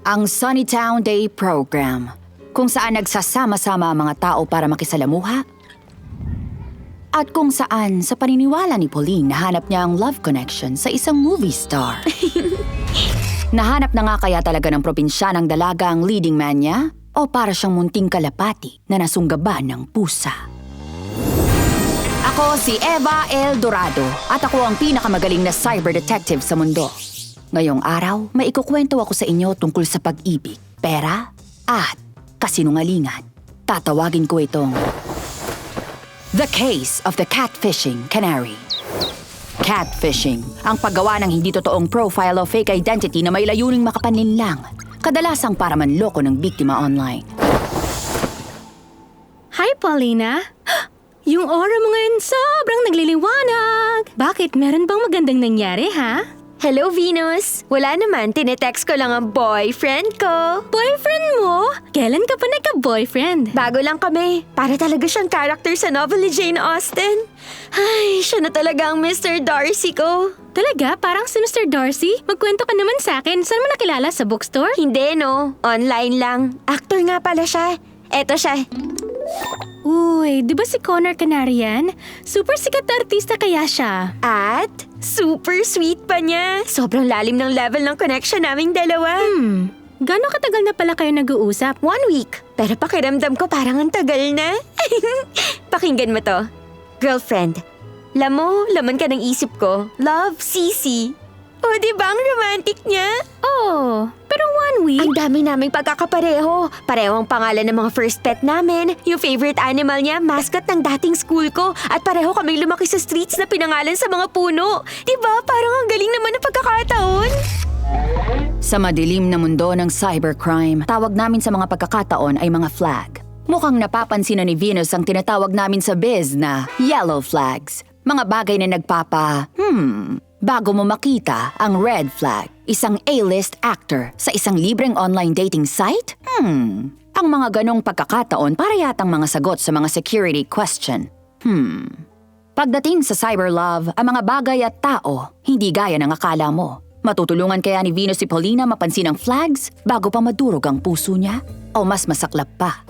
ang Sunnytown Day Program, kung saan nagsasama-sama ang mga tao para makisalamuha. At kung saan, sa paniniwala ni Pauline, nahanap niya ang love connection sa isang movie star. Nahanap na nga kaya talaga ng probinsyanang dalaga ang leading man niya? O para siyang munting kalapati na nasunggaban ng pusa? Ako si Eva El Dorado at ako ang pinakamagaling na cyber detective sa mundo. Ngayong araw, may ikukwento ako sa inyo tungkol sa pag-ibig, pera at kasinungalingan. Tatawagin ko itong The Case of the Catfishing Canary. Catfishing, ang paggawa ng hindi totoong profile o fake identity na may layuning makapanlinlang, kadalasang para manloko ng biktima online. Hi, Paulina! Yung aura mo ngayon sobrang nagliliwanag! Bakit? Meron bang magandang nangyari, ha? Hello, Venus! Wala naman, tinetext ko lang ang boyfriend ko. Boyfriend mo? Kailan ka pa nagka-boyfriend? Bago lang kami. Para talaga siyang character sa novel ni Jane Austen. Ay, siya na talaga ang Mr. Darcy ko. Talaga? Parang si Mr. Darcy? Magkwento ka naman sa akin. Saan mo nakilala? Sa bookstore? Hindi, no. Online lang. Actor nga pala siya. Eto siya. Uy, di ba si Connor Canarian? Super sikat na artista kaya siya. At super sweet pa niya. Sobrang lalim ng level ng connection naming dalawa. Gano'ng katagal na pala kayo nag-uusap? 1 week. Pero pakiramdam ko parang ang tagal na. Pakinggan mo to. Girlfriend, laman ka ng isip ko. Love, Sisi. O, di ba ang romantic niya? Oh, pero 1 week? Ang dami naming pagkakapareho. Pareho ang pangalan ng mga first pet namin. Yung favorite animal niya, mascot ng dating school ko. At pareho kaming lumaki sa streets na pinangalan sa mga puno. Diba? Parang ang galing naman ng pagkakataon. Sa madilim na mundo ng cybercrime, tawag namin sa mga pagkakataon ay mga flag. Mukhang napapansin na ni Venus ang tinatawag namin sa biz na yellow flags. Mga bagay na bago mo makita ang red flag, isang A-list actor sa isang libreng online dating site? Ang mga ganong pagkakataon para yatang mga sagot sa mga security question. Pagdating sa cyberlove, ang mga bagay at tao, hindi gaya ng akala mo. Matutulungan kaya ni Venus si Paulina mapansin ang flags bago pa madurog ang puso niya? O mas masaklap pa?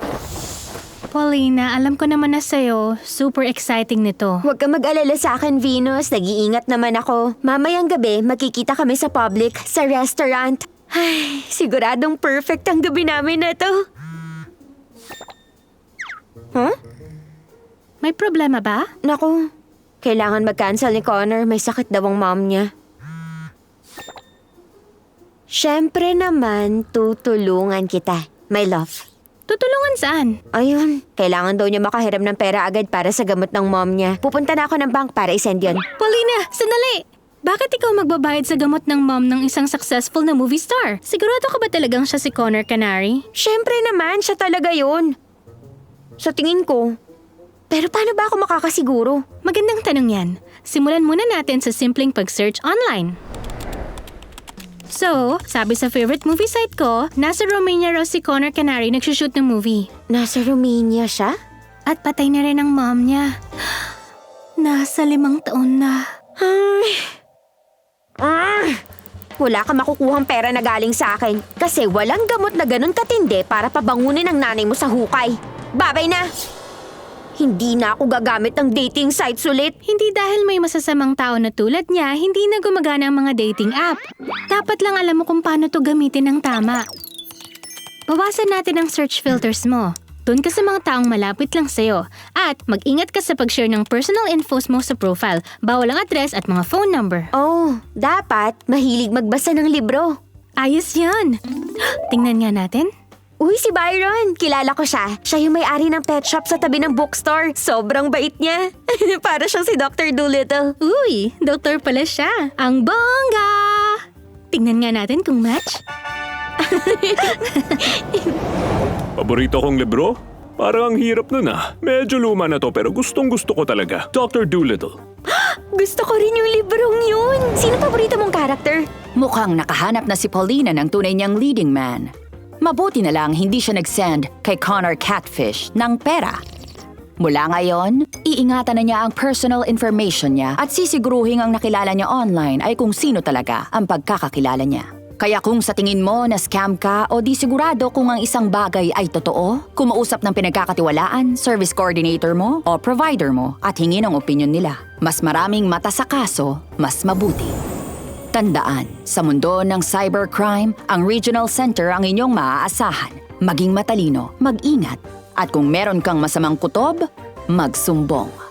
Paulina, alam ko naman na sa'yo, super exciting nito. Huwag ka mag-alala sa akin, Venus. Nag-iingat naman ako. Mamayang gabi, magkikita kami sa public, sa restaurant. Ay, siguradong perfect ang gabi namin na to. Huh? May problema ba? Naku, kailangan mag-cancel ni Connor. May sakit daw ang mom niya. Siyempre naman, tutulungan kita, my love. Tutulungan saan? Ayun, kailangan daw niya makahiram ng pera agad para sa gamot ng mom niya. Pupunta na ako ng bank para isend yun. Paulina, sandali! Bakit ikaw magbabayad sa gamot ng mom ng isang successful na movie star? Sigurado ka ba talagang siya si Connor Canary? Siyempre naman, siya talaga yun. Sa tingin ko. Pero paano ba ako makakasiguro? Magandang tanong yan. Simulan muna natin sa simpleng pag-search online. So, sabi sa favorite movie site ko, nasa Romania raw si Connor Canary nagsushoot ng movie. Nasa Romania siya? At patay na rin ang mom niya. Nasa 5 taon na. Wala ka makukuhang pera na galing sa akin. Kasi walang gamot na ganun katindi para pabangunin ang nanay mo sa hukay. Babay na! Hindi na ako gagamit ng dating sites ulit. Hindi dahil may masasamang tao na tulad niya, hindi na gumagana ang mga dating app. Dapat lang alam mo kung paano to gamitin ng tama. Bawasan natin ang search filters mo. Doon ka sa mga taong malapit lang sa'yo. At mag-ingat ka sa pag-share ng personal infos mo sa profile. Bawal ang address at mga phone number. Oh, dapat mahilig magbasa ng libro. Ayos yan! Tingnan nga natin. Uy, si Byron! Kilala ko siya. Siya yung may-ari ng pet shop sa tabi ng bookstore. Sobrang bait niya. Para siyang si Dr. Dolittle. Uy, doktor pala siya. Ang bongga! Tingnan nga natin kung match. Paborito kong libro? Parang ang hirap nun ah. Medyo luma na to pero gustong-gusto ko talaga. Dr. Dolittle. Gusto ko rin yung librong yun. Sino paborito mong karakter? Mukhang nakahanap na si Paulina ng tunay niyang leading man. Mabuti na lang hindi siya nag-send kay Connor Catfish ng pera. Mula ngayon, iingatan na niya ang personal information niya at sisiguruhin ang nakilala niya online ay kung sino talaga ang pagkakakilala niya. Kaya kung sa tingin mo na scam ka o di sigurado kung ang isang bagay ay totoo, kumausap ng pinagkakatiwalaan, service coordinator mo o provider mo at hingi ng opinion nila. Mas maraming mata sa kaso, mas mabuti. Tandaan, sa mundo ng cybercrime, ang Regional Center ang inyong maaasahan. Maging matalino, mag-ingat, at kung meron kang masamang kutob, magsumbong.